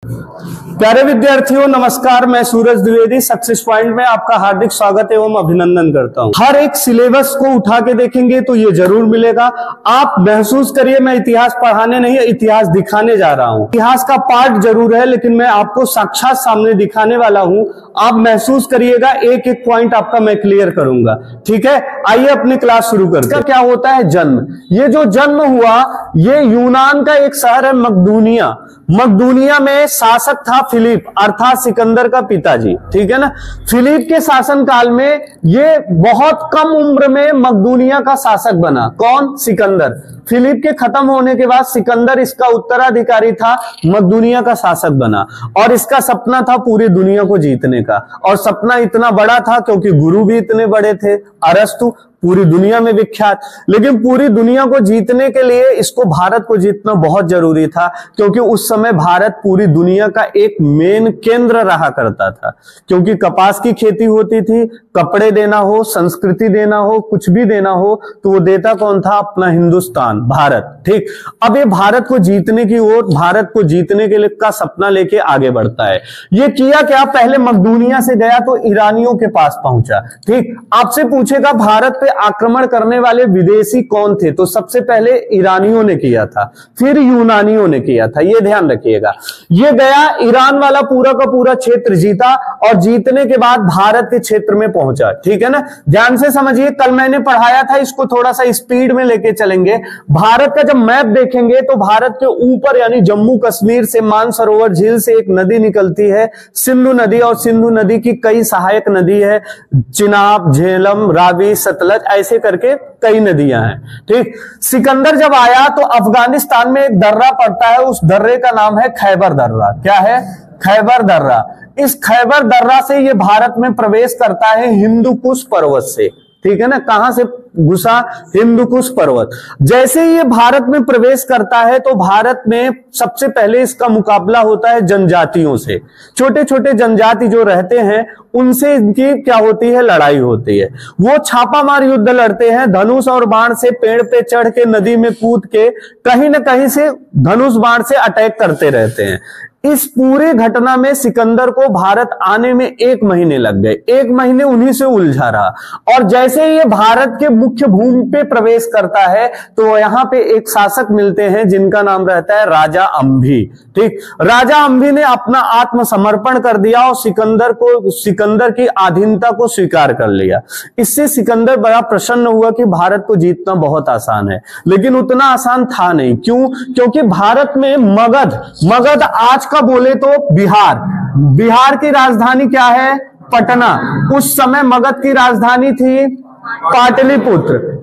प्यारे विद्यार्थियों नमस्कार, मैं सूरज द्विवेदी सक्सेस पॉइंट में आपका हार्दिक स्वागत एवं अभिनंदन करता हूं। हर एक सिलेबस को उठा के देखेंगे तो ये जरूर मिलेगा। आप महसूस करिए मैं इतिहास पढ़ाने नहीं, इतिहास दिखाने जा रहा हूं। इतिहास का पार्ट जरूर है लेकिन मैं आपको साक्षात सामने दिखाने वाला हूं। आप महसूस करिएगा, एक एक पॉइंट आपका मैं क्लियर करूंगा। ठीक है, आइए अपनी क्लास शुरू करते हैं। क्या होता है जन्म? ये जो जन्म हुआ ये यूनान का एक शहर है मकदूनिया। मकदूनिया में शासक था फिलिप अर्थात सिकंदर का पिताजी। ठीक है ना। फिलिप के शासन काल में ये बहुत कम उम्र में मकदूनिया का शासक बना। कौन? सिकंदर। फिलिप के खत्म होने के बाद सिकंदर इसका उत्तराधिकारी था, मकदूनिया का शासक बना और इसका सपना था पूरी दुनिया को जीतने का। और सपना इतना बड़ा था क्योंकि गुरु भी इतने बड़े थे, अरस्तु, पूरी दुनिया में विख्यात। लेकिन पूरी दुनिया को जीतने के लिए इसको भारत को जीतना बहुत जरूरी था क्योंकि उस समय भारत पूरी दुनिया का एक मेन केंद्र रहा करता था। क्योंकि कपास की खेती होती थी, कपड़े देना हो, संस्कृति देना हो, कुछ भी देना हो तो वो देता कौन था? अपना हिंदुस्तान, भारत। ठीक, अब ये भारत को जीतने की ओर, भारत को जीतने के लिए का सपना लेके आगे बढ़ता है। ये किया क्या? पहले मकदूनिया से गया तो ईरानियों के पास पहुंचा। ठीक, आपसे पूछेगा भारत पे आक्रमण करने वाले विदेशी कौन थे? तो सबसे पहले ईरानियों ने किया था, फिर यूनानियों ने किया था। ये ध्यान रखिएगा। ये गया, ईरान वाला पूरा का पूरा क्षेत्र जीता और जीतने के बाद भारत के क्षेत्र में पहुंचा। ठीक है ना। ध्यान से समझिए, कल मैंने पढ़ाया था, इसको थोड़ा सा स्पीड में लेके चलेंगे। भारत का जब मैप देखेंगे तो भारत के ऊपर यानी जम्मू कश्मीर से मानसरोवर झील से एक नदी निकलती है, सिंधु नदी। और सिंधु नदी की कई सहायक नदी है, चिनाब, झेलम, रावी, सतलज, ऐसे करके कई नदियां हैं। ठीक, सिकंदर जब आया तो अफगानिस्तान में एक दर्रा पड़ता है, उस दर्रे का नाम है खैबर दर्रा। क्या है? खैबर दर्रा। इस खैबर दर्रा से ये भारत में प्रवेश करता है हिंदू कुश पर्वत से। ठीक है ना। कहां से घुसा? हिंदू कुश पर्वत। जैसे ही ये भारत में प्रवेश करता है तो भारत में सबसे पहले इसका मुकाबला होता है जनजातियों से। छोटे छोटे जनजाति जो रहते हैं उनसे इनकी क्या होती है? लड़ाई होती है। वो छापामार युद्ध लड़ते हैं, धनुष और बाण से पेड़ पे चढ़ के, नदी में कूद के, कहीं ना कहीं से धनुष बाण से अटैक करते रहते हैं। इस पूरे घटना में सिकंदर को भारत आने में 1 महीने लग गए। 1 महीने उन्हीं से उलझा रहा। और जैसे ये भारत के मुख्य भूमि पे प्रवेश करता है तो यहां पे एक शासक मिलते हैं जिनका नाम रहता है राजा अंभी। ठीक, राजा अंभी ने अपना आत्मसमर्पण कर दिया और सिकंदर की अधीनता को स्वीकार कर लिया। इससे सिकंदर बड़ा प्रसन्न हुआ कि भारत को जीतना बहुत आसान है, लेकिन उतना आसान था नहीं। क्यों? क्योंकि भारत में मगध आज का बोले तो बिहार की राजधानी क्या है? पटना। उस समय मगध की राजधानी थी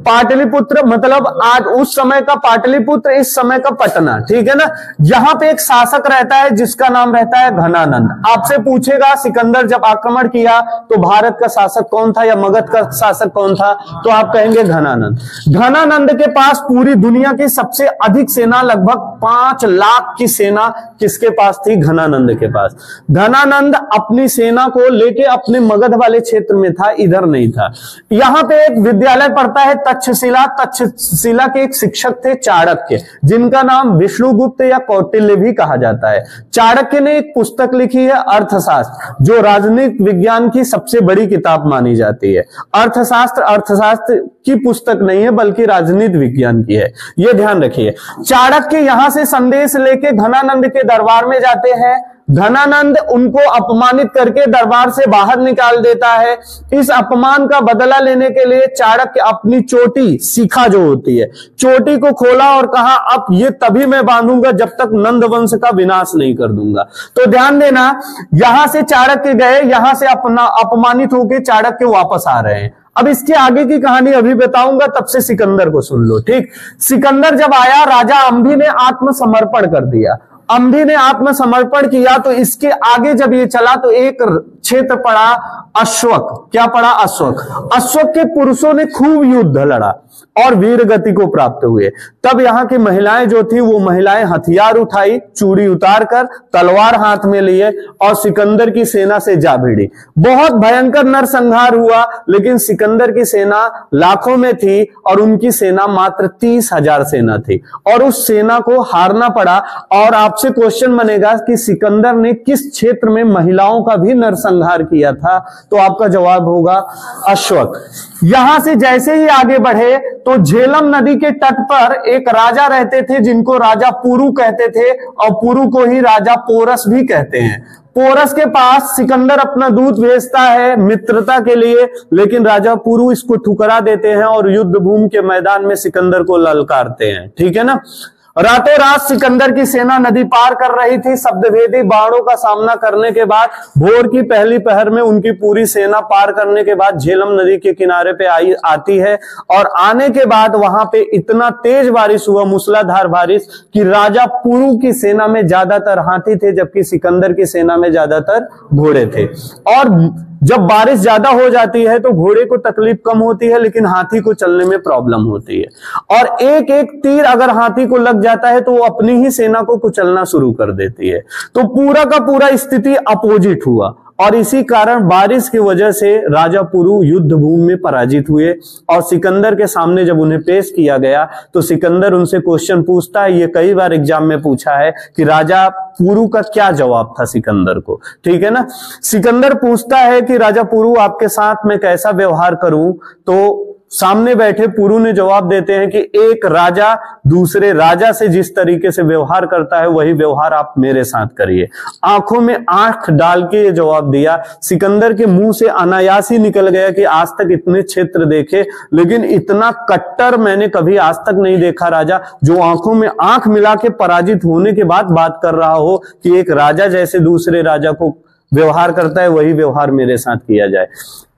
पाटलिपुत्र मतलब आज उस समय का पाटलिपुत्र, इस समय का पटना। ठीक है ना। यहां पे एक शासक रहता है जिसका नाम रहता है घनानंद। आपसे पूछेगा सिकंदर जब आक्रमण किया तो भारत का शासक कौन था या मगध का शासक कौन था? तो आप कहेंगे घनानंद। घनानंद के पास पूरी दुनिया की सबसे अधिक सेना, लगभग 5 लाख की सेना किसके पास थी? घनानंद के पास। घनानंद अपनी सेना को लेके अपने मगध वाले क्षेत्र में था, इधर नहीं था। यहां पे एक विद्यालय पढ़ता है तक्षशिला के एक शिक्षक थे चाणक्य, जिनका नाम विष्णुगुप्त या कौटिल्य भी कहा जाता है। चाणक्य ने एक पुस्तक लिखी है अर्थशास्त्र, जो राजनीतिक विज्ञान की सबसे बड़ी किताब मानी जाती है। अर्थशास्त्र की पुस्तक नहीं है बल्कि राजनीति विज्ञान की है, यह ध्यान रखिए। चाणक्य यहां से संदेश लेके घनानंद के दरबार में जाते हैं। घनानंद उनको अपमानित करके दरबार से बाहर निकाल देता है। इस अपमान का बदला लेने के लिए चाणक्य अपनी चोटी, शिखा जो होती है, चोटी को खोला और कहा अब ये तभी मैं बांधूंगा जब तक नंद वंश का विनाश नहीं कर दूंगा। तो ध्यान देना, यहां से चाणक्य गए, यहां से अपना अपमानित होकर चाणक्य वापस आ रहे हैं। अब इसके आगे की कहानी अभी बताऊंगा, तब से सिकंदर को सुन लो। ठीक, सिकंदर जब आया, राजा अंभी ने आत्मसमर्पण कर दिया। अंभी ने आत्मसमर्पण किया तो इसके आगे जब ये चला तो एक क्षेत्र पड़ा अश्वक। क्या पड़ा? अश्वक। अश्वक के पुरुषों ने खूब युद्ध लड़ा और वीर गति को प्राप्त हुए। तब यहाँ की महिलाएं जो थी वो महिलाएं हथियार उठाई, चूड़ी उतार कर, तलवार हाथ में लिए और सिकंदर की सेना से जा भिड़ी। बहुत भयंकर नरसंहार हुआ, लेकिन सिकंदर की सेना लाखों में थी और उनकी सेना मात्र 30,000 सेना थी और उस सेना को हारना पड़ा। और आपसे क्वेश्चन बनेगा कि सिकंदर ने किस क्षेत्र में महिलाओं का भी नरसंहार किया था, तो आपका जवाब होगा अश्वक। यहां से जैसे ही आगे बढ़े तो झेलम नदी के तट पर एक राजा रहते थे जिनको राजा पुरु कहते थे और पुरु को ही राजा पोरस भी कहते हैं। पोरस के पास सिकंदर अपना दूत भेजता है मित्रता के लिए, लेकिन राजा पुरु इसको ठुकरा देते हैं और युद्ध भूमि के मैदान में सिकंदर को ललकारते हैं। ठीक है ना। रातों रात सिकंदर की सेना नदी पार कर रही थी। शब्दभेदी बाणों का सामना करने के बाद भोर की पहली पहर में उनकी पूरी सेना पार करने के बाद झेलम नदी के किनारे पे आती है और आने के बाद वहां पे इतना तेज बारिश हुआ, मूसलाधार बारिश, कि राजा पुरु की सेना में ज्यादातर हाथी थे जबकि सिकंदर की सेना में ज्यादातर घोड़े थे। और जब बारिश ज्यादा हो जाती है तो घोड़े को तकलीफ कम होती है लेकिन हाथी को चलने में प्रॉब्लम होती है। और एक एक तीर अगर हाथी को लग जाता है तो वो अपनी ही सेना को कुचलना शुरू कर देती है। तो पूरा का पूरा स्थिति अपोजिट हुआ और इसी कारण बारिश की वजह से राजा पुरु युद्ध भूमि में पराजित हुए। और सिकंदर के सामने जब उन्हें पेश किया गया तो सिकंदर उनसे क्वेश्चन पूछता है, ये कई बार एग्जाम में पूछा है कि राजा पुरु का क्या जवाब था सिकंदर को। ठीक है ना। सिकंदर पूछता है कि राजा पुरु आपके साथ मैं कैसा व्यवहार करूं, तो सामने बैठे पुरु ने जवाब देते हैं कि एक राजा दूसरे राजा से जिस तरीके से व्यवहार करता है वही व्यवहार आप मेरे साथ करिए। आंखों में आंख डाल के ये जवाब दिया। सिकंदर के मुंह से अनायास ही निकल गया कि आज तक इतने क्षेत्र देखे लेकिन इतना कट्टर मैंने कभी आज तक नहीं देखा राजा, जो आंखों में आंख मिला के पराजित होने के बाद बात कर रहा हो कि एक राजा जैसे दूसरे राजा को व्यवहार करता है वही व्यवहार मेरे साथ किया जाए।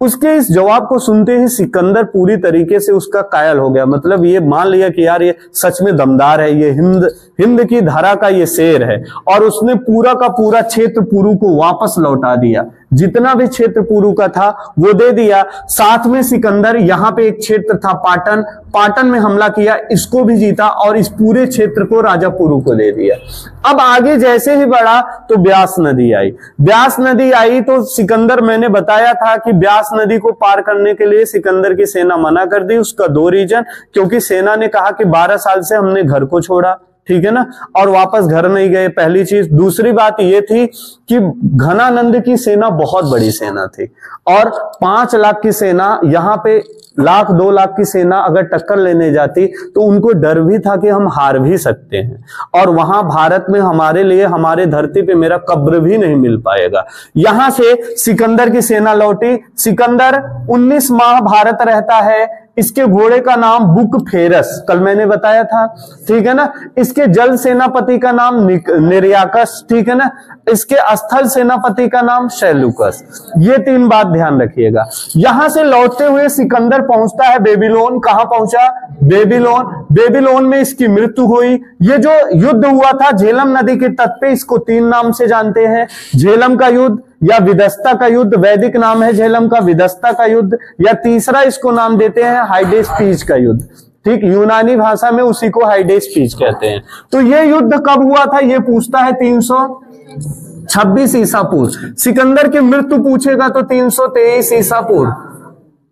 उसके इस जवाब को सुनते ही सिकंदर पूरी तरीके से उसका कायल हो गया। मतलब ये मान लिया कि यार ये सच में दमदार है, ये हिंद की धारा का ये शेर है। और उसने पूरा का पूरा क्षेत्र पुरु को वापस लौटा दिया, जितना भी क्षेत्र पुरु का था वो दे दिया। साथ में सिकंदर यहाँ पे एक क्षेत्र था पाटन, पाटन में हमला किया, इसको भी जीता और इस पूरे क्षेत्र को राजा पुरु को दे दिया। अब आगे जैसे ही बढ़ा तो ब्यास नदी आई। ब्यास नदी आई तो सिकंदर, मैंने बताया था कि ब्यास नदी को पार करने के लिए सिकंदर की सेना मना कर दी। उसका दो रीजन, क्योंकि सेना ने कहा कि 12 साल से हमने घर को छोड़ा, ठीक है ना, और वापस घर नहीं गए, पहली चीज। दूसरी बात ये थी कि घनानंद की सेना बहुत बड़ी सेना थी और 5 लाख की सेना, यहाँ पे 1,00,000-2 लाख की सेना अगर टक्कर लेने जाती तो उनको डर भी था कि हम हार भी सकते हैं और वहां भारत में हमारे लिए, हमारे धरती पे मेरा कब्र भी नहीं मिल पाएगा। यहां से सिकंदर की सेना लौटी। सिकंदर 19 माह भारत रहता है। इसके घोड़े का नाम बुकफेरस, कल मैंने बताया था, ठीक है ना। इसके जल सेनापति का नाम निर्याकस, ठीक है ना। इसके स्थल सेनापति का नाम शैलुकस। ये 3 बात ध्यान रखिएगा। यहां से लौटते हुए सिकंदर पहुंचता है बेबीलोन। कहां पहुंचा? बेबीलोन। बेबीलोन में इसकी मृत्यु हुई। ये जो युद्ध हुआ था झेलम नदी के तट पे, इसको 3 नाम से जानते हैं। झेलम का युद्ध या विदस्ता का युद्ध, वैदिक नाम है झेलम का, विदस्ता का युद्ध, या तीसरा इसको नाम देते हैं हाइडेस्पीज का युद्ध। ठीक, यूनानी भाषा में उसी को हाइडेस्पीज कहते हैं। तो ये युद्ध कब हुआ था ये पूछता है 326 ईसा पूर्व। सिकंदर की मृत्यु पूछेगा तो 323 ईसा पूर्व,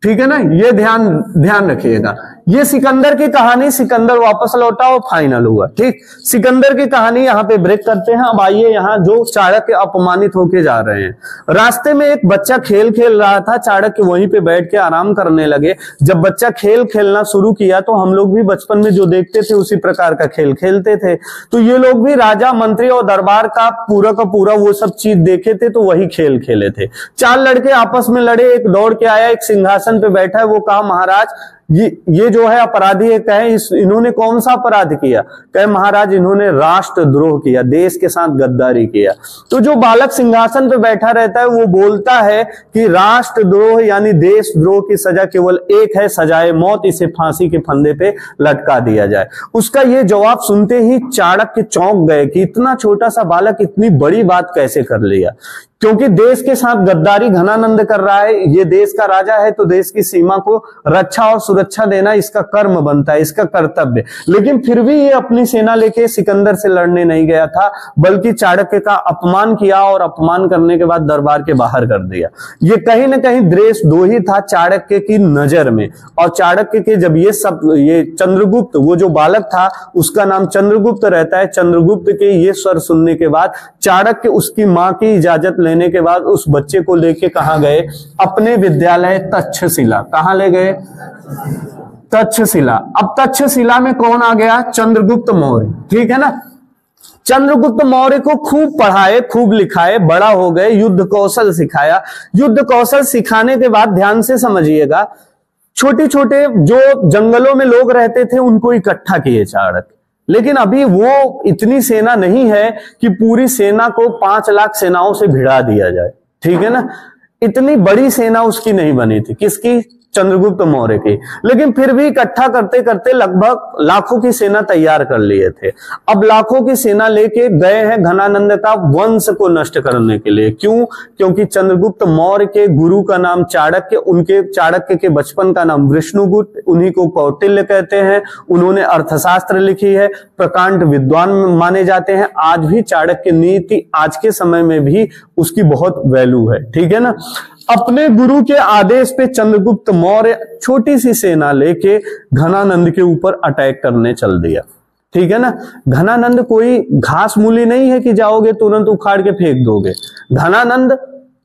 ठीक है ना। ये ध्यान रखिएगा। ये सिकंदर की कहानी, सिकंदर वापस लौटा और फाइनल हुआ। ठीक, सिकंदर की कहानी यहाँ पे ब्रेक करते हैं। अब आइए यहाँ जो चाणक्य अपमानित होके जा रहे हैं। रास्ते में एक बच्चा खेल खेल रहा था, चाणक्य वहीं पे बैठ के आराम करने लगे। जब बच्चा खेल खेलना शुरू किया तो हम लोग भी बचपन में जो देखते थे उसी प्रकार का खेल खेलते थे। तो ये लोग भी राजा मंत्री और दरबार का पूरा वो सब चीज देखे थे तो वही खेल खेले थे। 4 लड़के आपस में लड़े, एक दौड़ के आया, एक सिंहासन पे बैठा है, वो कहा महाराज ये जो है अपराधी है, कहे इन्होंने कौन सा अपराध किया? कहे महाराज इन्होंने राष्ट्रद्रोह किया, देश के साथ गद्दारी किया। तो जो बालक सिंहासन पे बैठा रहता है वो बोलता है कि राष्ट्रद्रोह यानी देशद्रोह की सजा केवल एक है, सजाए मौत, इसे फांसी के फंदे पे लटका दिया जाए। उसका ये जवाब सुनते ही चाणक्य चौंक गए कि इतना छोटा सा बालक इतनी बड़ी बात कैसे कर लिया, क्योंकि देश के साथ गद्दारी घनानंद कर रहा है। ये देश का राजा है तो देश की सीमा को रक्षा और सुरक्षा देना इसका कर्म बनता है, इसका कर्तव्य। लेकिन फिर भी ये अपनी सेना लेके सिकंदर से लड़ने नहीं गया था, बल्कि चाणक्य का अपमान किया और अपमान करने के बाद दरबार के बाहर कर दिया। ये कहीं ना कहीं देशद्रोही था चाणक्य की नजर में। और चाणक्य के जब ये चंद्रगुप्त, वो जो बालक था उसका नाम चंद्रगुप्त रहता है, चंद्रगुप्त के ये स्वर सुनने के बाद चाणक्य उसकी मां की इजाजत लेने के बाद उस बच्चे को लेके कहां गए? अपने विद्यालय तक्षशिला। कहां ले गए? तक्षशिला। अब तक्षशिला में कौन आ गया? चंद्रगुप्त मौर्य, ठीक है ना। चंद्रगुप्त मौर्य को खूब पढ़ाए, खूब लिखाए, बड़ा हो गए, युद्ध कौशल सिखाया। युद्ध कौशल सिखाने के बाद ध्यान से समझिएगा, छोटे छोटे जो जंगलों में लोग रहते थे उनको इकट्ठा किए चाणक्य। लेकिन अभी वो इतनी सेना नहीं है कि पूरी सेना को 5 लाख सेनाओं से भिड़ा दिया जाए, ठीक है ना। इतनी बड़ी सेना उसकी नहीं बनी थी, किसकी? चंद्रगुप्त मौर्य की। लेकिन फिर भी इकट्ठा करते करते लगभग लाखों की सेना तैयार कर लिए थे। अब लाखों की सेना लेके गए हैं घनानंद का वंश को नष्ट करने के लिए। क्यों? क्योंकि चंद्रगुप्त मौर्य के गुरु का नाम चाणक्य, उनके चाणक्य के बचपन का नाम विष्णुगुप्त, उन्हीं को कौटिल्य कहते हैं। उन्होंने अर्थशास्त्र लिखी है, प्रकांड विद्वान माने जाते हैं। आज भी चाणक्य नीति आज के समय में भी उसकी बहुत वैल्यू है, ठीक है ना। अपने गुरु के आदेश पे चंद्रगुप्त मौर्य छोटी सी सेना लेके घनानंद के ऊपर अटैक करने चल दिया, ठीक है ना। घनानंद कोई घास मूली नहीं है कि जाओगे तुरंत उखाड़ के फेंक दोगे। घनानंद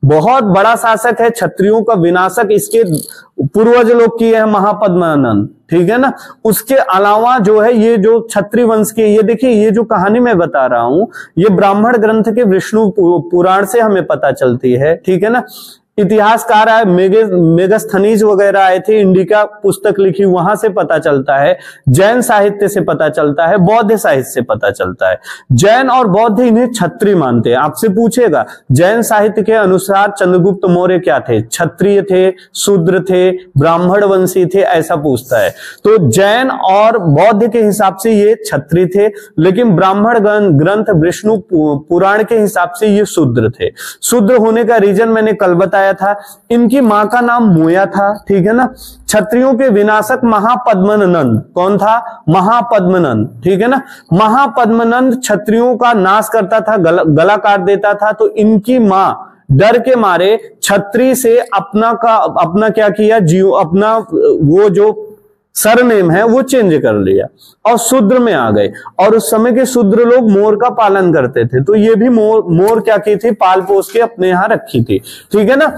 बहुत बड़ा शासक है, क्षत्रियों का विनाशक इसके पूर्वज लोग किए हैं, महापद्मानंद, ठीक है ना। उसके अलावा जो है ये जो क्षत्रिय वंश के, ये देखिए ये जो कहानी मैं बता रहा हूं ये ब्राह्मण ग्रंथ के विष्णु पुराण से हमें पता चलती है, ठीक है ना। इतिहासकार आए मेगस्थनीज वगैरह आए थे, इंडिका पुस्तक लिखी, वहां से पता चलता है, जैन साहित्य से पता चलता है, बौद्ध साहित्य से पता चलता है। जैन और बौद्ध इन्हें क्षत्रिय मानते हैं। आपसे पूछेगा जैन साहित्य के अनुसार चंद्रगुप्त मौर्य क्या थे? क्षत्रिय थे, शूद्र थे, ब्राह्मण वंशी थे, ऐसा पूछता है। तो जैन और बौद्ध के हिसाब से ये क्षत्रिय थे, लेकिन ब्राह्मण ग्रंथ विष्णु पुराण के हिसाब से ये शूद्र थे। शूद्र होने का रीजन मैंने कल बताया था। इनकी मां का नाम मोया था, ठीक है ना। क्षत्रियों के विनाशक महापद्मनंद, कौन था? महापद्मनंद, ठीक है ना। महापद्मनंद क्षत्रियों का नाश करता था, गला काट देता था। तो इनकी मां डर के मारे क्षत्रिय से अपना क्या किया? अपना वो जो सरनेम है वो चेंज कर लिया और शूद्र में आ गए। और उस समय के शूद्र लोग मोर का पालन करते थे, तो ये भी मोर क्या की थी? पाल पोस के अपने यहां रखी थी, ठीक है ना।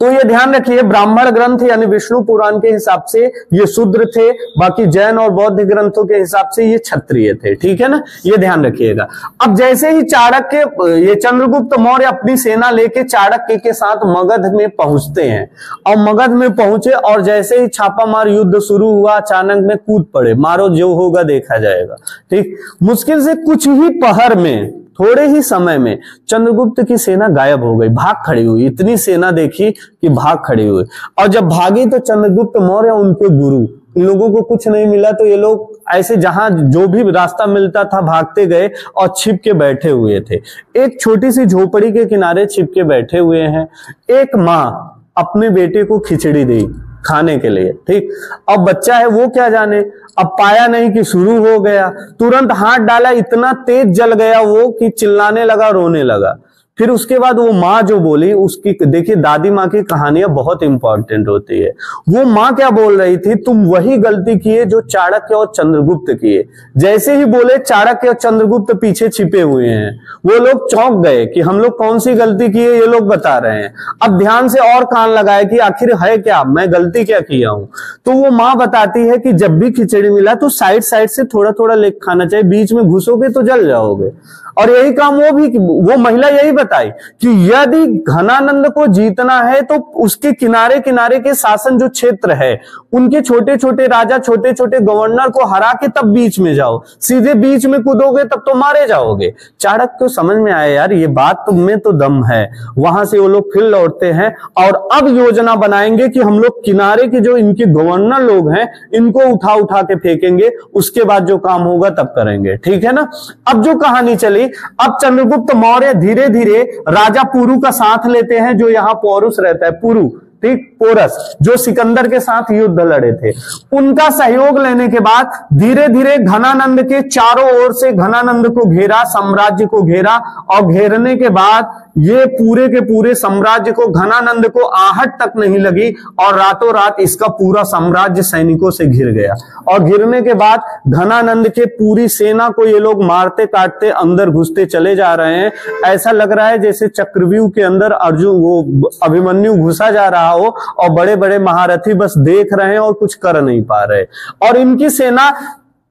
तो ये ध्यान रखिए, ब्राह्मण ग्रंथ यानी विष्णु पुराण के हिसाब से ये शूद्र थे, बाकी जैन और बौद्ध ग्रंथों के हिसाब से ये क्षत्रिय थे, ठीक है ना। ये ध्यान रखिएगा। अब जैसे ही चाणक्य, ये चंद्रगुप्त मौर्य अपनी सेना लेके चाणक्य के साथ मगध में पहुंचते हैं, और मगध में पहुंचे और जैसे ही छापामार युद्ध शुरू हुआ अचानक में कूद पड़े, मारो जो होगा देखा जाएगा, ठीक। मुश्किल से कुछ ही पहर में, थोड़े ही समय में चंद्रगुप्त की सेना गायब हो गई, भाग खड़ी हुई। इतनी सेना देखी कि भाग खड़ी हुई। और जब भागी तो चंद्रगुप्त मौर्य उनके गुरु, इन लोगों को कुछ नहीं मिला तो ये लोग ऐसे जहां जो भी रास्ता मिलता था भागते गए और छिप के बैठे हुए थे। एक छोटी सी झोपड़ी के किनारे छिप के बैठे हुए हैं। एक माँ अपने बेटे को खिचड़ी दी खाने के लिए, ठीक। अब बच्चा है वो क्या जाने, अब पाया नहीं कि शुरू हो गया, तुरंत हाथ डाला, इतना तेज जल गया वो कि चिल्लाने लगा, रोने लगा। फिर उसके बाद वो माँ जो बोली, उसकी देखिए दादी माँ की कहानियां बहुत इंपॉर्टेंट होती है। वो माँ क्या बोल रही थी? तुम वही गलती किए जो चाणक्य और चंद्रगुप्त किए। जैसे ही बोले चाणक्य और चंद्रगुप्त पीछे छिपे हुए हैं, वो लोग चौंक गए कि हम लोग कौन सी गलती किए, ये लोग बता रहे हैं। अब ध्यान से और कान लगाए कि आखिर है क्या, मैं गलती क्या किया हूं। तो वो माँ बताती है कि जब भी खिचड़ी मिला तो साइड साइड से थोड़ा थोड़ा लेके खाना चाहिए, बीच में घुसोगे तो जल जाओगे। और यही काम वो महिला यही बताई कि यदि घनानंद को जीतना है तो उसके किनारे किनारे के शासन जो क्षेत्र है, उनके छोटे छोटे राजा, छोटे छोटे गवर्नर को हरा के तब बीच में जाओ, सीधे बीच में कूदोगे तब तो मारे जाओगे। चाणक्य को समझ में आया यार ये बात में तो दम है। वहां से वो लोग फिर लौटते हैं और अब योजना बनाएंगे कि हम लोग किनारे के जो इनके गवर्नर लोग हैं इनको उठा उठा के फेंकेंगे, उसके बाद जो काम होगा तब करेंगे। ठीक है ना। अब जो कहानी चली, अब चंद्रगुप्त मौर्य धीरे धीरे राजा पुरु का साथ लेते हैं, जो यहाँ पौरुष रहता है, पुरु, ठीक, पोरस, जो सिकंदर के साथ युद्ध लड़े थे, उनका सहयोग लेने के बाद धीरे धीरे घनानंद के चारों ओर से घनानंद को घेरा, साम्राज्य को घेरा, और घेरने के बाद ये पूरे के पूरे साम्राज्य को, घनानंद को आहट तक नहीं लगी और रातों रात इसका पूरा साम्राज्य सैनिकों से घिर गया। और घिरने के बाद घनानंद के पूरी सेना को ये लोग मारते काटते अंदर घुसते चले जा रहे हैं। ऐसा लग रहा है जैसे चक्रव्यूह के अंदर अर्जुन, वो अभिमन्यु घुसा जा रहा हो और बड़े बड़े महारथी बस देख रहे हैं और कुछ कर नहीं पा रहे। और इनकी सेना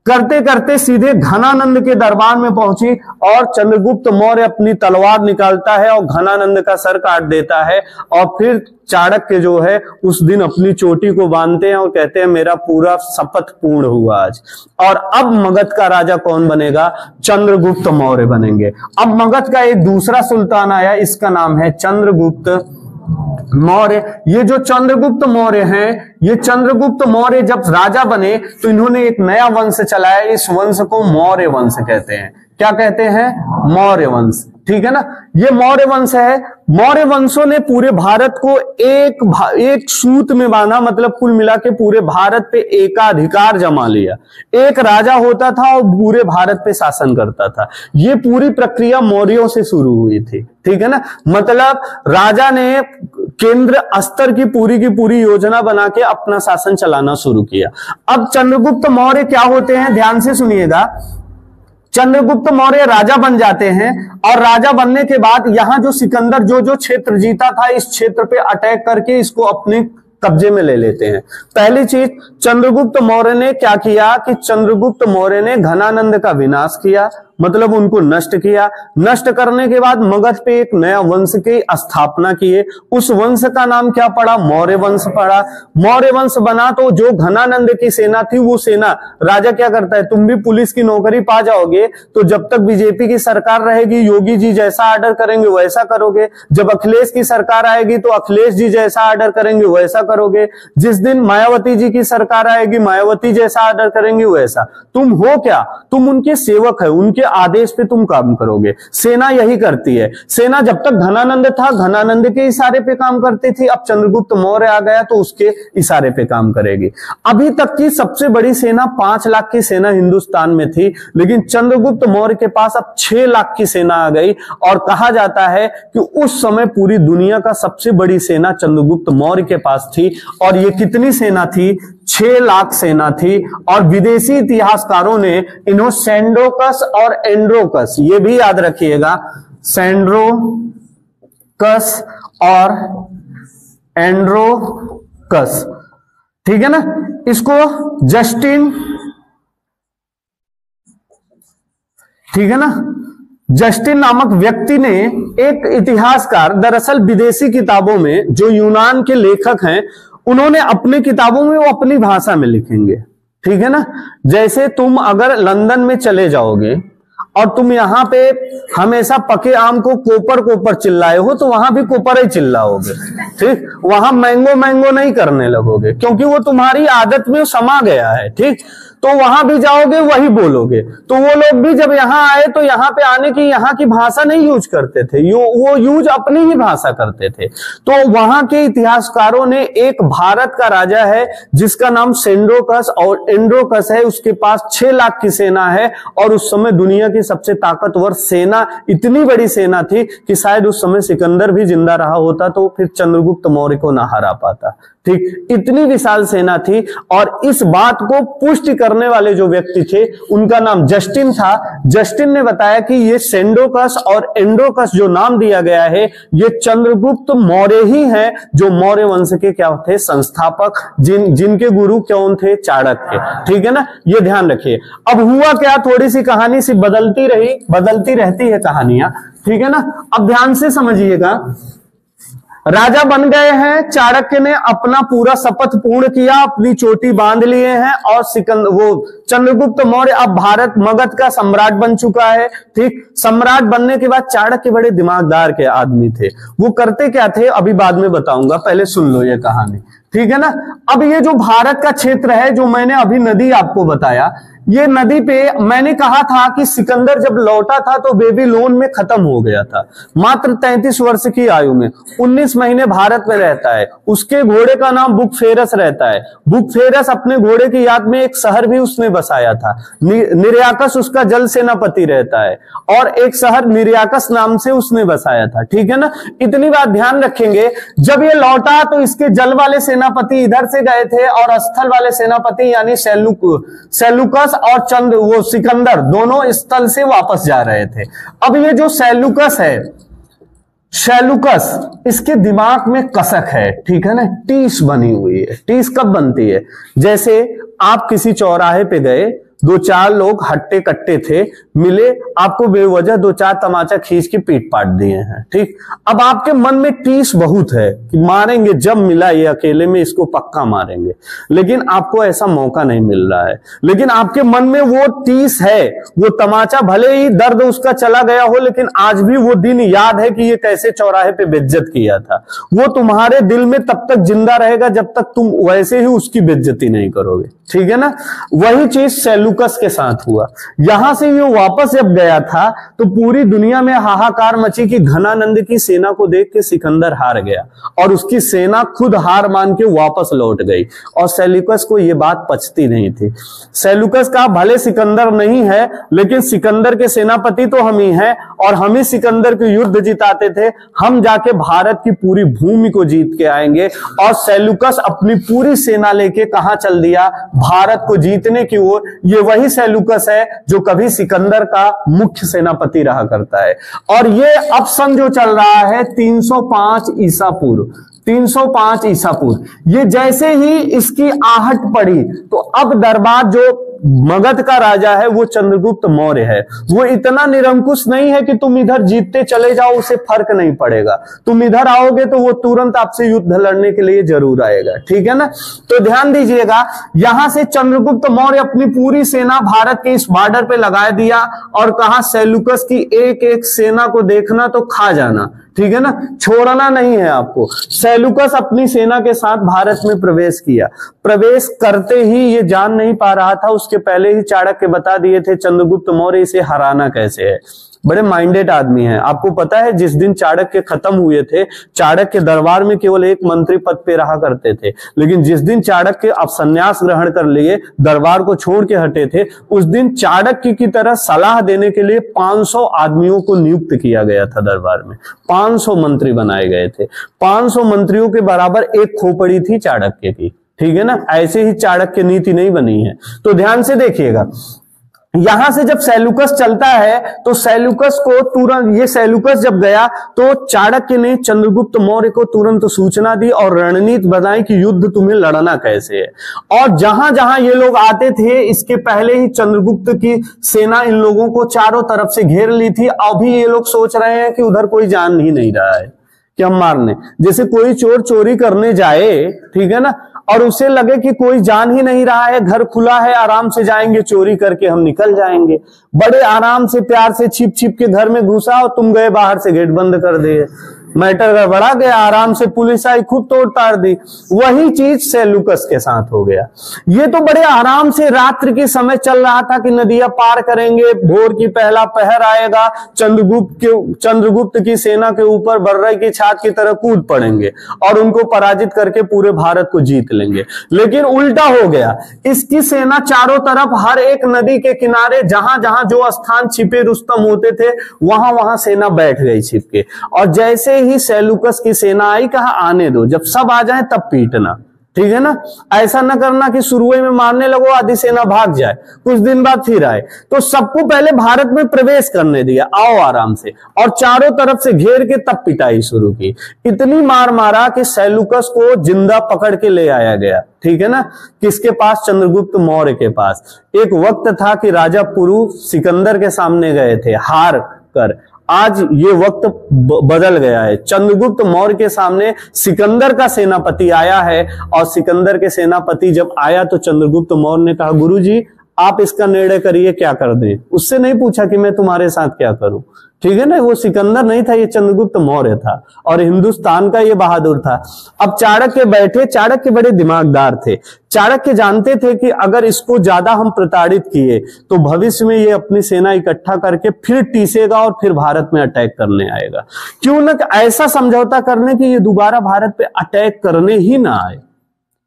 करते करते सीधे घनानंद के दरबार में पहुंची और चंद्रगुप्त मौर्य अपनी तलवार निकालता है और घनानंद का सर काट देता है। और फिर चाणक्य जो है उस दिन अपनी चोटी को बांधते हैं और कहते हैं मेरा पूरा शपथ पूर्ण हुआ आज। और अब मगध का राजा कौन बनेगा? चंद्रगुप्त मौर्य बनेंगे। अब मगध का एक दूसरा सुल्तान आया, इसका नाम है चंद्रगुप्त मौर्य। ये जो चंद्रगुप्त मौर्य हैं, ये चंद्रगुप्त मौर्य जब राजा बने तो इन्होंने एक नया वंश चलाया। इस वंश को मौर्य वंश कहते हैं। क्या कहते हैं? मौर्य वंश। ठीक है ना। ये मौर्य वंश है। मौर्य वंशों ने पूरे भारत को एक सूत में बांधा, मतलब कुल मिला के पूरे भारत पे एकाधिकार जमा लिया। एक राजा होता था और पूरे भारत पे शासन करता था। ये पूरी प्रक्रिया मौर्यों से शुरू हुई थी। ठीक है ना। मतलब राजा ने केंद्र स्तर की पूरी योजना बना के अपना शासन चलाना शुरू किया। अब चंद्रगुप्त मौर्य क्या होते हैं, ध्यान से सुनिएगा। चंद्रगुप्त मौर्य राजा बन जाते हैं और राजा बनने के बाद यहां जो सिकंदर जो क्षेत्र जीता था, इस क्षेत्र पे अटैक करके इसको अपने कब्जे में ले लेते हैं। पहली चीज चंद्रगुप्त मौर्य ने क्या किया कि चंद्रगुप्त मौर्य ने घनानंद का विनाश किया, मतलब उनको नष्ट किया। नष्ट करने के बाद मगध पे एक नया वंश की स्थापना किए। उस वंश का नाम क्या पड़ा? मौर्य वंश पड़ा। मौर्य वंश बना तो जो घनानंद की सेना थी, वो सेना, राजा क्या करता है, तुम भी पुलिस की नौकरी पा जाओगे तो जब तक बीजेपी की सरकार रहेगी, योगी जी जैसा ऑर्डर करेंगे वैसा करोगे। जब अखिलेश की सरकार आएगी तो अखिलेश जी जैसा ऑर्डर करेंगे वैसा करोगे। जिस दिन मायावती जी की सरकार आएगी, मायावती जैसा ऑर्डर करेंगे वैसा। तुम हो क्या? तुम उनके सेवक है, उनके आदेश पे तुम काम करोगे। सेना यही करती है। सेना जब तक घनानंद था, घनानंद के इशारे पे काम करती थी। अब चंद्रगुप्त मौर्य आ गया तो उसके इशारे पे काम करेगी। अभी तक की सबसे बड़ी सेना 5 लाख की सेना हिंदुस्तान में थी, लेकिन चंद्रगुप्त मौर्य के पास अब 6 लाख की सेना आ गई। और कहा जाता है कि उस समय पूरी दुनिया का सबसे बड़ी सेना चंद्रगुप्त मौर्य के पास थी। और ये कितनी सेना थी? 6 लाख सेना थी। और विदेशी इतिहासकारों ने इन्हों सेंड्रोकस और एंड्रोकस, ये भी याद रखिएगा, सेंड्रोकस और एंड्रोकस, ठीक है ना। इसको जस्टिन, ठीक है ना, जस्टिन नामक व्यक्ति ने, एक इतिहासकार, दरअसल विदेशी किताबों में जो यूनान के लेखक हैं उन्होंने अपनी किताबों में वो अपनी भाषा में लिखेंगे। ठीक है ना। जैसे तुम अगर लंदन में चले जाओगे और तुम यहां पे हमेशा पके आम को कोपर कोपर चिल्लाए हो तो वहां भी कोपर ही चिल्लाओगे। ठीक, वहां मैंगो मैंगो नहीं करने लगोगे, क्योंकि वो तुम्हारी आदत में समा गया है। ठीक, तो वहां भी जाओगे वही बोलोगे। तो वो लोग भी जब यहाँ आए तो यहाँ पे आने की यहाँ की भाषा नहीं यूज करते थे, वो यूज अपनी ही भाषा करते थे। तो वहां के इतिहासकारों ने, एक भारत का राजा है जिसका नाम सेंड्रोकस और एंड्रोकस है, उसके पास 6 लाख की सेना है। और उस समय दुनिया की सबसे ताकतवर सेना, इतनी बड़ी सेना थी कि शायद उस समय सिकंदर भी जिंदा रहा होता तो फिर चंद्रगुप्त मौर्य को ना हरा पाता। ठीक, इतनी विशाल सेना थी। और इस बात को पुष्टि करने वाले जो व्यक्ति थे उनका नाम जस्टिन था। जस्टिन ने बताया कि ये सेंड्रोकस और एंड्रोकस जो नाम दिया गया है, ये चंद्रगुप्त मौर्य ही हैं, जो मौर्य वंश के क्या थे? संस्थापक, जिनके गुरु कौन थे? चाणक्य। ठीक है ना, ये ध्यान रखिए। अब हुआ क्या, थोड़ी सी कहानी सी बदलती रहती है कहानियां। ठीक है ना। अब ध्यान से समझिएगा, राजा बन गए हैं, चाणक्य ने अपना पूरा शपथ पूर्ण किया, अपनी चोटी बांध लिए हैं और चंद्रगुप्त मौर्य अब भारत मगध का सम्राट बन चुका है। ठीक, सम्राट बनने के बाद चाणक्य बड़े दिमागदार के आदमी थे। वो करते क्या थे अभी बाद में बताऊंगा, पहले सुन लो ये कहानी, ठीक है ना। अब ये जो भारत का क्षेत्र है, जो मैंने अभी नदी आपको बताया, ये नदी पे मैंने कहा था कि सिकंदर जब लौटा था तो बेबीलोन में खत्म हो गया था, मात्र 33 वर्ष की आयु में, 19 महीने भारत में रहता है। उसके घोड़े का नाम बुकफेरस रहता है। बुकफेरस अपने घोड़े की याद में एक शहर भी उसने बसाया था। निर्याकस उसका जल सेनापति रहता है और एक शहर निर्याकस नाम से उसने बसाया था, ठीक है ना। इतनी बात ध्यान रखेंगे। जब ये लौटा तो इसके जल वाले सेनापति इधर से गए थे और स्थल वाले सेनापति यानी सेलुकस और सिकंदर दोनों स्थल से वापस जा रहे थे। अब ये जो सेलुकस है, सेलुकस, इसके दिमाग में कसक है, ठीक है ना, टीस बनी हुई है। टीस कब बनती है? जैसे आप किसी चौराहे पे गए, दो चार लोग हट्टे कट्टे थे, मिले, आपको बेवजह दो चार तमाचा खींच के पीट पाट दिए हैं, ठीक। अब आपके मन में टीस बहुत है कि मारेंगे, जब मिला ये अकेले में इसको पक्का मारेंगे, लेकिन आपको ऐसा मौका नहीं मिल रहा है। लेकिन आपके मन में वो टीस है, वो तमाचा, भले ही दर्द उसका चला गया हो, लेकिन आज भी वो दिन याद है कि ये कैसे चौराहे पे बेइज्जत किया था। वो तुम्हारे दिल में तब तक जिंदा रहेगा जब तक तुम वैसे ही उसकी बेइज्जती नहीं करोगे, ठीक है ना। वही चीज सेलुकस के साथ हुआ। यहां से ये वापस जब गया था तो पूरी दुनिया में हाहाकार मची कि घनानंद की सेना को देख के सिकंदर हार गया और उसकी सेना खुद हार मान के वापस लौट गई। और सेलुकस को ये बात पचती नहीं थी। सेलुकस का भले सिकंदर नहीं है, लेकिन सिकंदर के सेनापति तो हम ही हैं और हम ही सिकंदर के युद्ध जिताते थे। हम जाके भारत की पूरी भूमि को जीत के आएंगे। और सेलुकस अपनी पूरी सेना लेके कहां चल दिया? भारत को जीतने की ओर। ये वही सेलुकस है जो कभी सिकंदर का मुख्य सेनापति रहा करता है। और ये अब सन जो चल रहा है 305 ईसा पूर्व, 305 ईसा पूर्व। ये जैसे ही इसकी आहट पड़ी तो अब दरबार जो मगध का राजा है वो चंद्रगुप्त मौर्य है। वो इतना निरंकुश नहीं है कि तुम इधर जीतते चले जाओ, उसे फर्क नहीं पड़ेगा। तुम इधर आओगे तो वो तुरंत आपसे युद्ध लड़ने के लिए जरूर आएगा, ठीक है ना। तो ध्यान दीजिएगा, यहां से चंद्रगुप्त मौर्य अपनी पूरी सेना भारत के इस बॉर्डर पे लगा दिया और कहा सेलुकस की एक एक सेना को देखना तो खा जाना, ठीक है ना, छोड़ना नहीं है आपको। सेलुकस अपनी सेना के साथ भारत में प्रवेश किया। प्रवेश करते ही ये जान नहीं पा रहा था, उसके पहले ही चाणक्य बता दिए थे चंद्रगुप्त मौर्य इसे हराना कैसे है। बड़े माइंडेड आदमी हैं। आपको पता है जिस दिन चाणक्य खत्म हुए थे, चाणक्य दरबार में केवल एक मंत्री पद पे रहा करते थे, लेकिन जिस दिन चाणक्य अब संन्यास ग्रहण कर लिए, दरबार को छोड़ के हटे थे, उस दिन चाणक्य की तरह सलाह देने के लिए 500 आदमियों को नियुक्त किया गया था दरबार में। 500 मंत्री बनाए गए थे। 500 मंत्रियों के बराबर एक खोपड़ी थी चाणक्य की, ठीक है ना। ऐसे ही चाणक्य नीति नहीं बनी है। तो ध्यान से देखिएगा, यहां से जब सेलुकस चलता है तो सेलुकस को तुरंत, ये सेलुकस जब गया तो चाणक्य ने चंद्रगुप्त मौर्य को तुरंत सूचना दी और रणनीति बताई कि युद्ध तुम्हें लड़ना कैसे है। और जहां जहां ये लोग आते थे, इसके पहले ही चंद्रगुप्त की सेना इन लोगों को चारों तरफ से घेर ली थी। अभी ये लोग सोच रहे हैं कि उधर कोई जान ही नहीं रहा है कि हम मारने। जैसे कोई चोर चोरी करने जाए, ठीक है ना, और उसे लगे कि कोई जान ही नहीं रहा है, घर खुला है, आराम से जाएंगे चोरी करके हम निकल जाएंगे। बड़े आराम से प्यार से छिप छिप के घर में घुसा और तुम गए बाहर से गेट बंद कर दिए, मैटर गड़बड़ा गया, आराम से पुलिस आई खूब तोड़ ताड़ दी। वही चीज सेलुकस के साथ हो गया। ये तो बड़े आराम से रात्रि के समय चल रहा था कि नदियां पार करेंगे, भोर की पहला पहर आएगा, चंद्रगुप्त की सेना के ऊपर बर्रे की छात की तरह कूद पड़ेंगे और उनको पराजित करके पूरे भारत को जीत लेंगे। लेकिन उल्टा हो गया, इसकी सेना चारों तरफ हर एक नदी के किनारे जहां जहां जो स्थान छिपे रुस्तम होते थे वहां वहां सेना बैठ गई छिप के। और जैसे ही सेलुकस की सेना आई, कहा आने दो, जब सब आ जाए तब पीटना, ठीक है ना। ऐसा न करना कि शुरुआत में मारने लगो आधी सेना भाग जाए, कुछ दिन बाद फिर आए। तो सबको पहले भारत में प्रवेश करने दिया, आओ आराम से, और चारों तरफ से घेर के तब पिटाई शुरू की। इतनी मार मारा कि सेलुकस को जिंदा पकड़ के ले आया गया, ठीक है ना। किसके पास? चंद्रगुप्त मौर्य के पास। एक वक्त था कि राजा पुरु सिकंदर के सामने गए थे हार कर, आज ये वक्त बदल गया है। चंद्रगुप्त मौर्य के सामने सिकंदर का सेनापति आया है, और सिकंदर के सेनापति जब आया तो चंद्रगुप्त मौर्य ने कहा, गुरुजी आप इसका निर्णय करिए, क्या कर दें। उससे नहीं पूछा कि मैं तुम्हारे साथ क्या करूं, ठीक है ना। वो सिकंदर नहीं था, ये चंद्रगुप्त मौर्य था, और हिंदुस्तान का ये बहादुर था। अब चाणक्य बैठे, चाणक्य बड़े दिमागदार थे। चाणक्य जानते थे कि अगर इसको ज्यादा हम प्रताड़ित किए तो भविष्य में ये अपनी सेना इकट्ठा करके फिर टीसेगा और फिर भारत में अटैक करने आएगा। क्यों न ऐसा समझौता करने कि ये दोबारा भारत पे अटैक करने ही ना आए,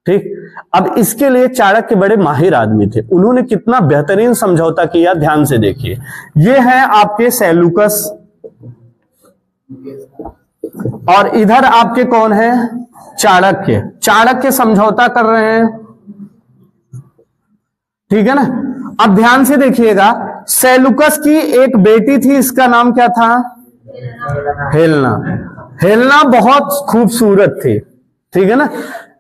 ठीक। अब इसके लिए चाणक्य बड़े माहिर आदमी थे। उन्होंने कितना बेहतरीन समझौता किया, ध्यान से देखिए। ये है आपके सेल्यूकस, और इधर आपके कौन है, चाणक्य। चाणक्य समझौता कर रहे हैं, ठीक है ना। अब ध्यान से देखिएगा, सेल्यूकस की एक बेटी थी, इसका नाम क्या था, हेलेना। हेलेना बहुत खूबसूरत थी, ठीक है ना।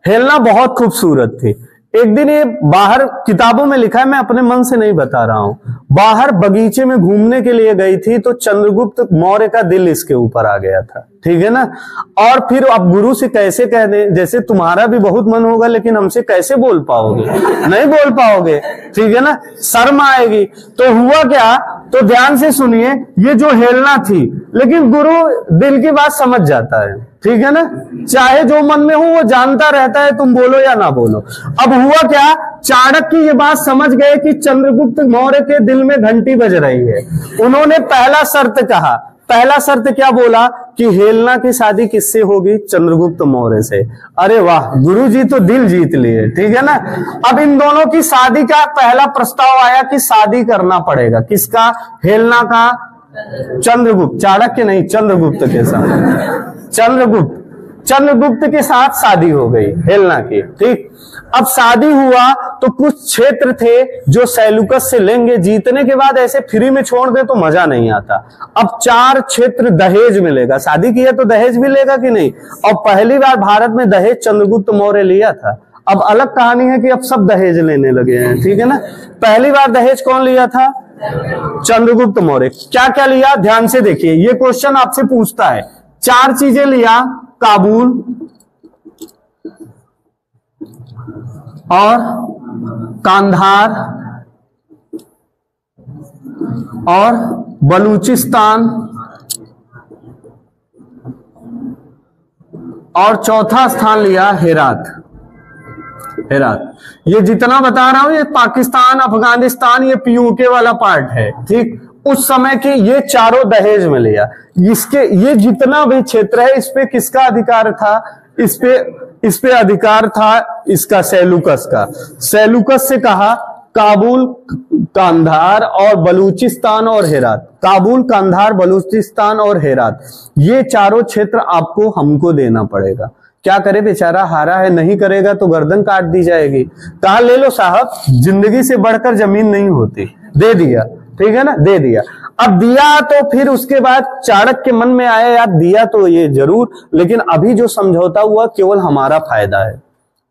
हेलेना बहुत खूबसूरत थी। एक दिन ये बाहर किताबों में लिखा है, मैं अपने मन से नहीं बता रहा हूं, बाहर बगीचे में घूमने के लिए गई थी तो चंद्रगुप्त मौर्य का दिल इसके ऊपर आ गया था, ठीक है ना। और फिर अब गुरु से कैसे कह दें, जैसे तुम्हारा भी बहुत मन होगा लेकिन हमसे कैसे बोल पाओगे, नहीं बोल पाओगे, ठीक है ना, शर्म आएगी। तो हुआ क्या, तो ध्यान से सुनिए, ये जो हेलेना थी, लेकिन गुरु दिल की बात समझ जाता है, ठीक है ना, चाहे जो मन में हो वो जानता रहता है, तुम बोलो या ना बोलो। अब हुआ क्या, चाणक्य ये बात समझ गए कि चंद्रगुप्त मौर्य के दिल में घंटी बज रही है। उन्होंने पहला शर्त कहा, पहला शर्त क्या बोला कि हेलेना की शादी किससे होगी, चंद्रगुप्त मौर्य से। अरे वाह, गुरुजी तो दिल जीत लिए, ठीक है ना। अब इन दोनों की शादी का पहला प्रस्ताव आया कि शादी करना पड़ेगा, किसका, हेलेना का, चंद्रगुप्त, चाणक्य नहीं, चंद्रगुप्त के साथ, चंद्रगुप्त के साथ शादी हो गई हेलेना की, ठीक। अब शादी हुआ तो कुछ क्षेत्र थे जो सेल्यूकस से लेंगे, जीतने के बाद ऐसे फ्री में छोड़ दे तो मजा नहीं आता। अब 4 क्षेत्र दहेज मिलेगा, शादी किया तो दहेज भी लेगा कि नहीं। और पहली बार भारत में दहेज चंद्रगुप्त मौर्य लिया था। अब अलग कहानी है कि अब सब दहेज लेने लगे हैं, ठीक है ना। पहली बार दहेज कौन लिया था, चंद्रगुप्त मौर्य। क्या क्या लिया, ध्यान से देखिए, ये क्वेश्चन आपसे पूछता है। 4 चीजें लिया, काबुल और कांधार और बलूचिस्तान, और चौथा स्थान लिया हेरात। ये जितना बता रहा हूं ये पाकिस्तान, अफगानिस्तान, ये पीयूके वाला पार्ट है, ठीक। उस समय के ये चारों दहेज में लिया। इसके ये जितना भी क्षेत्र है, इस पे किसका अधिकार था, इस पे अधिकार था इसका, सेल्यूकस का। सेल्यूकस से कहा काबुल, कांधार और बलूचिस्तान और हेरात, काबुल, कांधार, बलूचिस्तान और हेरात, ये चारों क्षेत्र आपको हमको देना पड़ेगा। क्या करे बेचारा, हारा है, नहीं करेगा तो गर्दन काट दी जाएगी। कहा ले लो साहब, जिंदगी से बढ़कर जमीन नहीं होती। दे दिया, ठीक है ना, दे दिया। अब दिया तो फिर उसके बाद चाणक्य के मन में आया, यार दिया तो ये जरूर, लेकिन अभी जो समझौता हुआ केवल हमारा फायदा है,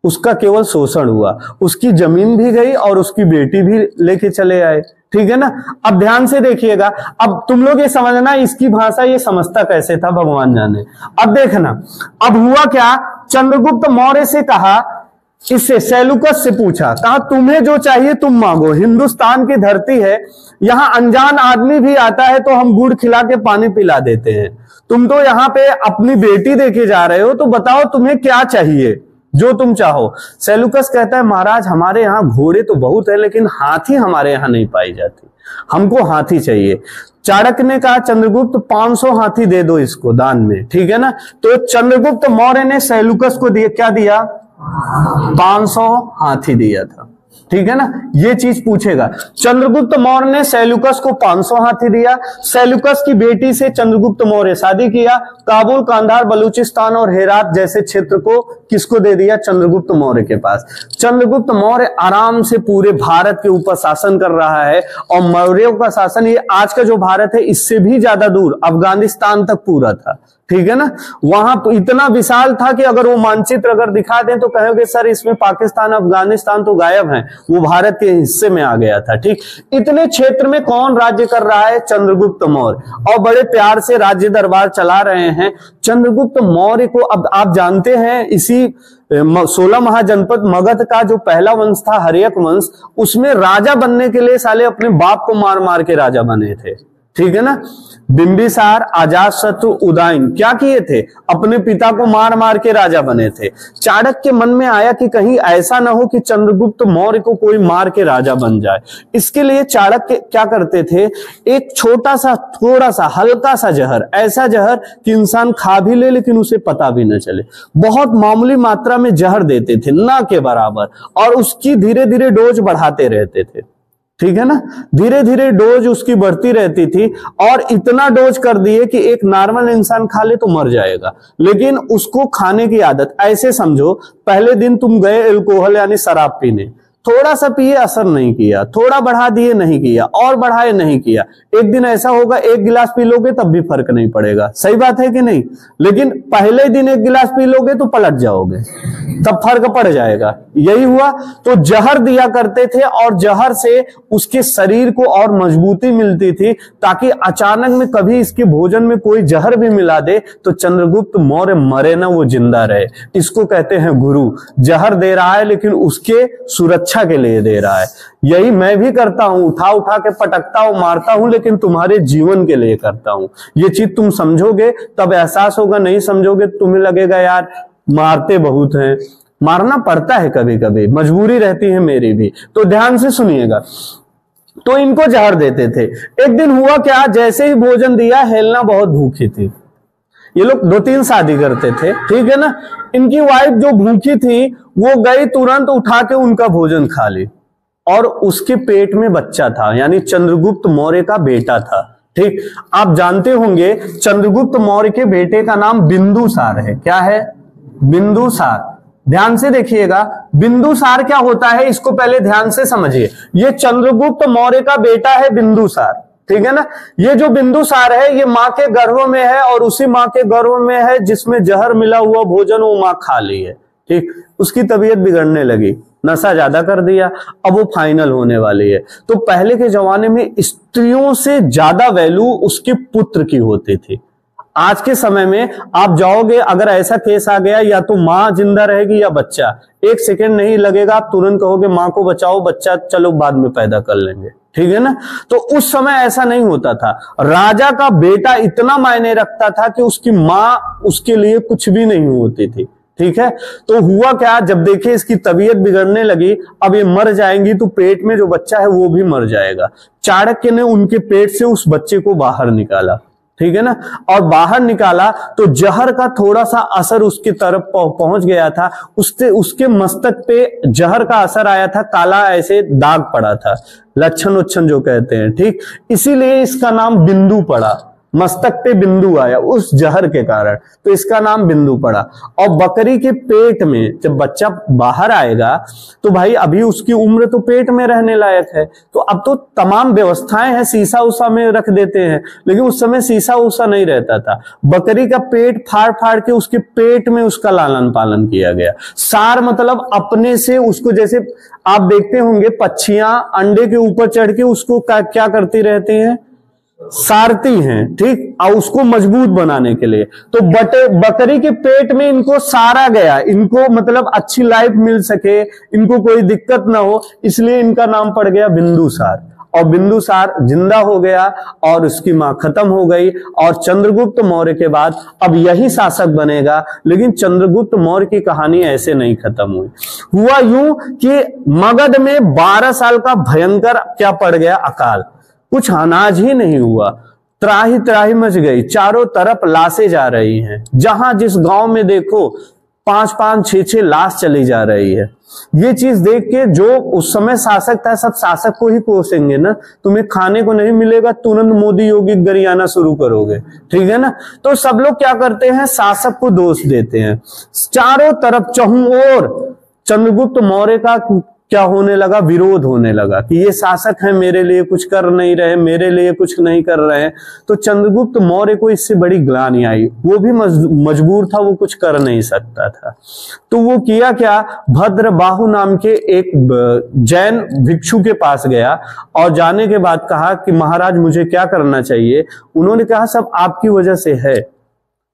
उसका केवल शोषण हुआ, उसकी जमीन भी गई और उसकी बेटी भी लेके चले आए, ठीक है ना। अब ध्यान से देखिएगा, अब तुम लोग ये समझना, इसकी भाषा ये समझता कैसे था भगवान जाने। अब देखना, अब हुआ क्या, चंद्रगुप्त मौर्य से कहा, इससे सेल्यूकस से पूछा, कहा तुम्हें जो चाहिए तुम मांगो, हिंदुस्तान की धरती है, यहां अनजान आदमी भी आता है तो हम गुड़ खिला के पानी पिला देते हैं। तुम तो यहाँ पे अपनी बेटी देके जा रहे हो, तो बताओ तुम्हें क्या चाहिए, जो तुम चाहो। सेल्यूकस कहता है, महाराज हमारे यहाँ घोड़े तो बहुत है लेकिन हाथी हमारे यहाँ नहीं पाई जाती, हमको हाथी चाहिए। चाणक्य ने कहा, चंद्रगुप्त 500 हाथी दे दो इसको दान में, ठीक है ना। तो चंद्रगुप्त मौर्य ने सेल्यूकस को दिया, क्या दिया, 500 हाथी दिया था, ठीक है ना। ये चीज पूछेगा, चंद्रगुप्त मौर्य ने सेल्यूकस को 500 हाथी दिया। सेल्यूकस की बेटी से चंद्रगुप्त मौर्य शादी किया। काबुल, कांधार, बलूचिस्तान और हेरात जैसे क्षेत्र को किसको दे दिया? चंद्रगुप्त मौर्य के पास। चंद्रगुप्त मौर्य आराम से पूरे भारत के ऊपर शासन कर रहा है और मौर्यों का शासन ये आज का जो भारत है इससे भी ज्यादा दूर अफगानिस्तान तक पूरा था, ठीक है ना। वहां इतना विशाल था कि अगर वो मानचित्र अगर दिखा दें तो कहोगे सर इसमें पाकिस्तान अफगानिस्तान तो गायब है, वो भारत के हिस्से में आ गया था, ठीक। इतने क्षेत्र में कौन राज्य कर रहा है? चंद्रगुप्त मौर्य, और बड़े प्यार से राज्य दरबार चला रहे हैं। चंद्रगुप्त मौर्य को अब आप जानते हैं इसी 16 महाजनपद मगध का जो पहला वंश था हर्यक वंश, उसमें राजा बनने के लिए साले अपने बाप को मार मार के राजा बने थे, ठीक है ना। बिंबिसार, अजातशत्रु, उदयन क्या किए थे? अपने पिता को मार मार के राजा बने थे। चाणक्य के मन में आया कि कहीं ऐसा ना हो कि चंद्रगुप्त मौर्य को कोई मार के राजा बन जाए। इसके लिए चाणक्य क्या करते थे? एक छोटा सा थोड़ा सा हल्का सा जहर, ऐसा जहर कि इंसान खा भी ले लेकिन उसे पता भी न चले, बहुत मामूली मात्रा में जहर देते थे, ना के बराबर, और उसकी धीरे धीरे डोज बढ़ाते रहते थे, ठीक है ना। धीरे धीरे डोज उसकी बढ़ती रहती थी और इतना डोज कर दिए कि एक नॉर्मल इंसान खा ले तो मर जाएगा, लेकिन उसको खाने की आदत, ऐसे समझो पहले दिन तुम गए अल्कोहल यानी शराब पीने, थोड़ा सा पिए असर नहीं किया, थोड़ा बढ़ा दिए नहीं किया, और बढ़ाए नहीं किया, एक दिन ऐसा होगा एक गिलास पी लोगे तब भी फर्क नहीं पड़ेगा, सही बात है कि नहीं। लेकिन पहले दिन एक गिलास पी लोगे तो पलट जाओगे, तब फर्क पड़ जाएगा। यही हुआ, तो जहर दिया करते थे और जहर से उसके शरीर को और मजबूती मिलती थी, ताकि अचानक में कभी इसके भोजन में कोई जहर भी मिला दे तो चंद्रगुप्त मौर्य मरे ना, वो जिंदा रहे। इसको कहते हैं गुरु। जहर दे रहा है लेकिन उसके सुरक्षा के लिए दे रहा है। यही मैं भी करता हूं, उठा उठा के पटकता हूं, मारता हूं, लेकिन तुम्हारे जीवन के लिए करता हूं। ये चीज तुम समझोगे तब एहसास होगा, नहीं समझोगे तुम्हें लगेगा यार मारते बहुत हैं। मारना पड़ता है कभी कभी, मजबूरी रहती है मेरी भी। तो ध्यान से सुनिएगा, तो इनको जहर देते थे। एक दिन हुआ क्या, जैसे ही भोजन दिया, हेलना बहुत भूखी थी। ये लोग 2-3 शादी करते थे, ठीक है ना। इनकी वाइफ जो भूखी थी वो गई, तुरंत उठा के उनका भोजन खा ली, और उसके पेट में बच्चा था, यानी चंद्रगुप्त मौर्य का बेटा था, ठीक। आप जानते होंगे चंद्रगुप्त मौर्य के बेटे का नाम बिंदुसार है। क्या है? बिंदुसार। ध्यान से देखिएगा, बिंदुसार क्या होता है इसको पहले ध्यान से समझिए। ये चंद्रगुप्त मौर्य का बेटा है बिंदुसार, ठीक है ना। ये जो बिंदुसार है ये माँ के गर्भ में है, और उसी माँ के गर्भ में है जिसमें जहर मिला हुआ भोजन वो माँ खा ली है, ठीक। उसकी तबीयत बिगड़ने लगी, नशा ज्यादा कर दिया, अब वो फाइनल होने वाली है। तो पहले के जमाने में स्त्रियों से ज्यादा वैल्यू उसके पुत्र की होती थी। आज के समय में आप जाओगे, अगर ऐसा केस आ गया, या तो माँ जिंदा रहेगी या बच्चा, 1 सेकंड नहीं लगेगा, आप तुरंत कहोगे माँ को बचाओ, बच्चा चलो बाद में पैदा कर लेंगे, ठीक है ना। तो उस समय ऐसा नहीं होता था। राजा का बेटा इतना मायने रखता था कि उसकी माँ उसके लिए कुछ भी नहीं होती थी, ठीक है। तो हुआ क्या, जब देखे इसकी तबीयत बिगड़ने लगी, अब ये मर जाएंगी, तो पेट में जो बच्चा है वो भी मर जाएगा। चाणक्य ने उनके पेट से उस बच्चे को बाहर निकाला, ठीक है ना। और बाहर निकाला तो जहर का थोड़ा सा असर उसकी तरफ पहुंच गया था, उसके मस्तक पे जहर का असर आया था, काला ऐसे दाग पड़ा था, लक्षण उच्छन जो कहते हैं, ठीक। इसीलिए इसका नाम बिंदु पड़ा, मस्तक पे बिंदु आया उस जहर के कारण, तो इसका नाम बिंदु पड़ा। और बकरी के पेट में जब बच्चा बाहर आएगा तो भाई अभी उसकी उम्र तो पेट में रहने लायक है, तो अब तो तमाम व्यवस्थाएं हैं, शीशा उषा में रख देते हैं, लेकिन उस समय शीशा उषा नहीं रहता था। बकरी का पेट फाड़ फाड़ के उसके पेट में उसका लालन पालन किया गया। सार मतलब अपने से उसको, जैसे आप देखते होंगे पक्षियां अंडे के ऊपर चढ़ के उसको क्या करती रहती हैं, सारती हैं, ठीक, और उसको मजबूत बनाने के लिए। तो बकरी के पेट में इनको सारा गया, इनको मतलब अच्छी लाइफ मिल सके, इनको कोई दिक्कत ना हो, इसलिए इनका नाम पड़ गया बिंदुसार। और बिंदुसार जिंदा हो गया और उसकी मां खत्म हो गई, और चंद्रगुप्त मौर्य के बाद अब यही शासक बनेगा। लेकिन चंद्रगुप्त मौर्य की कहानी ऐसे नहीं खत्म हुई। हुआ यूं कि मगध में 12 साल का भयंकर क्या पड़ गया, अकाल। कुछ अनाज ही नहीं हुआ, त्राही त्राही मच गई, चारों तरफ लाशें जा रही हैं, जहां जिस गांव में देखो 5-5, 6-6 लाश चली जा रही है। ये चीज देख के जो उस समय शासक था, सब शासक को ही कोसेंगे ना, तुम्हें खाने को नहीं मिलेगा, तुरंत मोदी योगी गरियाना शुरू करोगे, ठीक है ना। तो सब लोग क्या करते हैं, शासक को दोष देते हैं। चारों तरफ चहुं ओर चंद्रगुप्त मौर्य का क्या होने लगा, विरोध होने लगा कि ये शासक हैं, मेरे लिए कुछ कर नहीं रहे, मेरे लिए कुछ नहीं कर रहे हैं। तो चंद्रगुप्त मौर्य को इससे बड़ी ग्लानि आई, वो भी मजबूर था, वो कुछ कर नहीं सकता था। तो वो किया क्या, भद्रबाहु नाम के एक जैन भिक्षु के पास गया और जाने के बाद कहा कि महाराज मुझे क्या करना चाहिए। उन्होंने कहा सब आपकी वजह से है,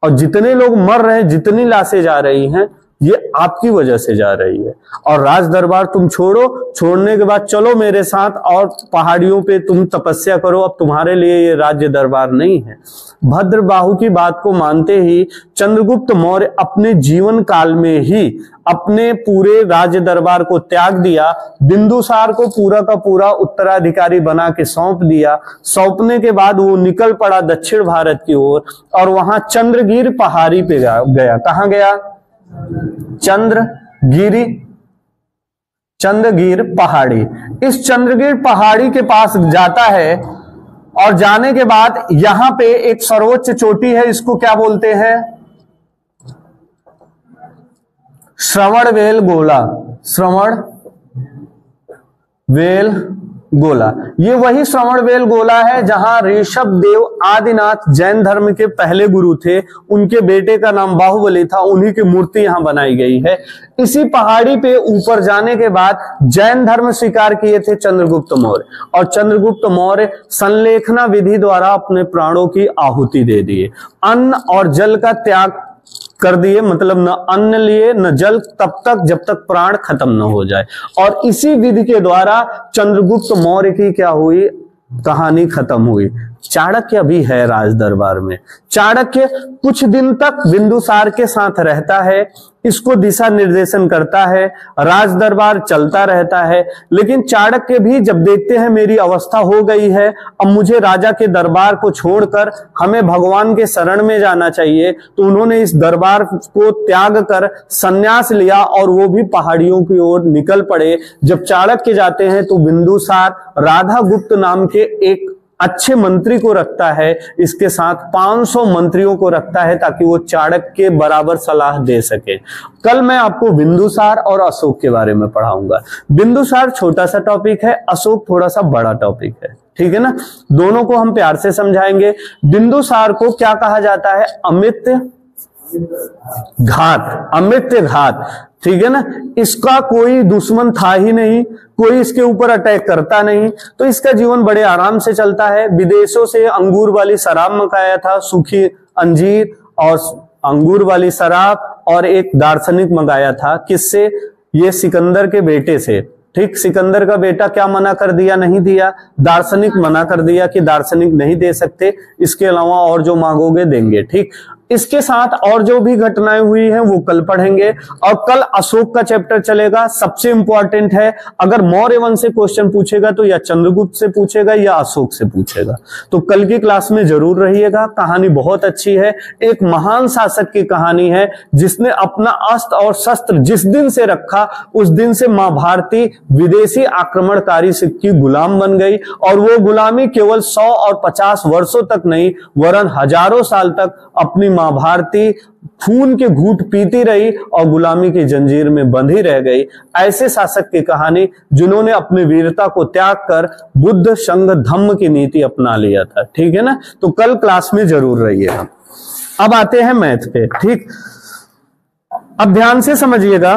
और जितने लोग मर रहे हैं, जितनी लाशें जा रही हैं, ये आपकी वजह से जा रही है। और राज दरबार तुम छोड़ो, छोड़ने के बाद चलो मेरे साथ और पहाड़ियों पे तुम तपस्या करो, अब तुम्हारे लिए ये राज्य दरबार नहीं है। भद्रबाहु की बात को मानते ही चंद्रगुप्त मौर्य अपने जीवन काल में ही अपने पूरे राज्य दरबार को त्याग दिया, बिंदुसार को पूरा का पूरा उत्तराधिकारी बना के सौंप दिया। सौंपने के बाद वो निकल पड़ा दक्षिण भारत की ओर और वहां चंद्रगिर पहाड़ी पे गया। कहां गया, चंद्रगिर पहाड़ी। इस चंद्रगिर पहाड़ी के पास जाता है और जाने के बाद यहां पे एक सर्वोच्च चोटी है, इसको क्या बोलते हैं, श्रवणबेल गोला। ये वही श्रवणबेल गोला है जहां ऋषभ देव आदिनाथ जैन धर्म के पहले गुरु थे, उनके बेटे का नाम बाहुबली था, उन्हीं की मूर्ति यहां बनाई गई है। इसी पहाड़ी पे ऊपर जाने के बाद जैन धर्म स्वीकार किए थे चंद्रगुप्त मौर्य, और चंद्रगुप्त मौर्य संलेखना विधि द्वारा अपने प्राणों की आहुति दे दिए। अन्न और जल का त्याग कर दिए, मतलब न अन्न लिए न जल, तब तक जब तक प्राण खत्म न हो जाए। और इसी विधि के द्वारा चंद्रगुप्त मौर्य की क्या हुई, कहानी खत्म हुई। चाणक्य भी है राज दरबार में। चाणक्य कुछ दिन तक बिंदुसार के साथ रहता है, इसको दिशा निर्देशन करता है, राज दरबार चलता रहता है। लेकिन चाणक्य भी जब देखते हैं मेरी अवस्था हो गई है, अब मुझे राजा के दरबार को छोड़कर हमें भगवान के शरण में जाना चाहिए, तो उन्होंने इस दरबार को त्याग कर संन्यास लिया और वो भी पहाड़ियों की ओर निकल पड़े। जब चाणक्य जाते हैं तो बिंदुसार राधागुप्त नाम के एक अच्छे मंत्री को रखता है, इसके साथ 500 मंत्रियों को रखता है ताकि वो चाणक्य के बराबर सलाह दे सके। कल मैं आपको बिंदुसार और अशोक के बारे में पढ़ाऊंगा। बिंदुसार छोटा सा टॉपिक है, अशोक थोड़ा सा बड़ा टॉपिक है, ठीक है ना। दोनों को हम प्यार से समझाएंगे। बिंदुसार को क्या कहा जाता है, अमृत घात, ठीक है ना। इसका कोई दुश्मन था ही नहीं, कोई इसके ऊपर अटैक करता नहीं, तो इसका जीवन बड़े आराम से चलता है। विदेशों से अंगूर वाली शराब मंगाया था, सूखी अंजीर और अंगूर वाली शराब, और एक दार्शनिक मंगाया था, किससे, ये सिकंदर के बेटे से। ठीक, सिकंदर का बेटा क्या मना कर दिया, नहीं दिया, दार्शनिक मना कर दिया कि दार्शनिक नहीं दे सकते, इसके अलावा और जो मांगोगे देंगे। ठीक, इसके साथ और जो भी घटनाएं हुई हैं वो कल पढ़ेंगे, और कल अशोक का चैप्टर चलेगा। सबसे इंपॉर्टेंट है, अगर मौर्य वंश से क्वेश्चन पूछेगा तो या चंद्रगुप्त से पूछेगा या अशोक से पूछेगा, तो कल की क्लास में जरूर रहिएगा। कहानी बहुत अच्छी है, एक महान शासक की कहानी है जिसने अपना अस्त्र और शस्त्र जिस दिन से रखा उस दिन से मां भारती विदेशी आक्रमणकारी की गुलाम बन गई, और वो गुलामी केवल 100 और 50 वर्षों तक नहीं वरन हजारों साल तक अपनी मां भारती खून के घूंट पीती रही और गुलामी की जंजीर में बंधी रह गई। ऐसे शासक की कहानी जिन्होंने अपनी वीरता को त्याग कर बुद्ध संघ धम्म की नीति अपना लिया था, ठीक है ना। तो कल क्लास में जरूर रहिएगा। अब आते हैं मैथ पे। ठीक, अब ध्यान से समझिएगा।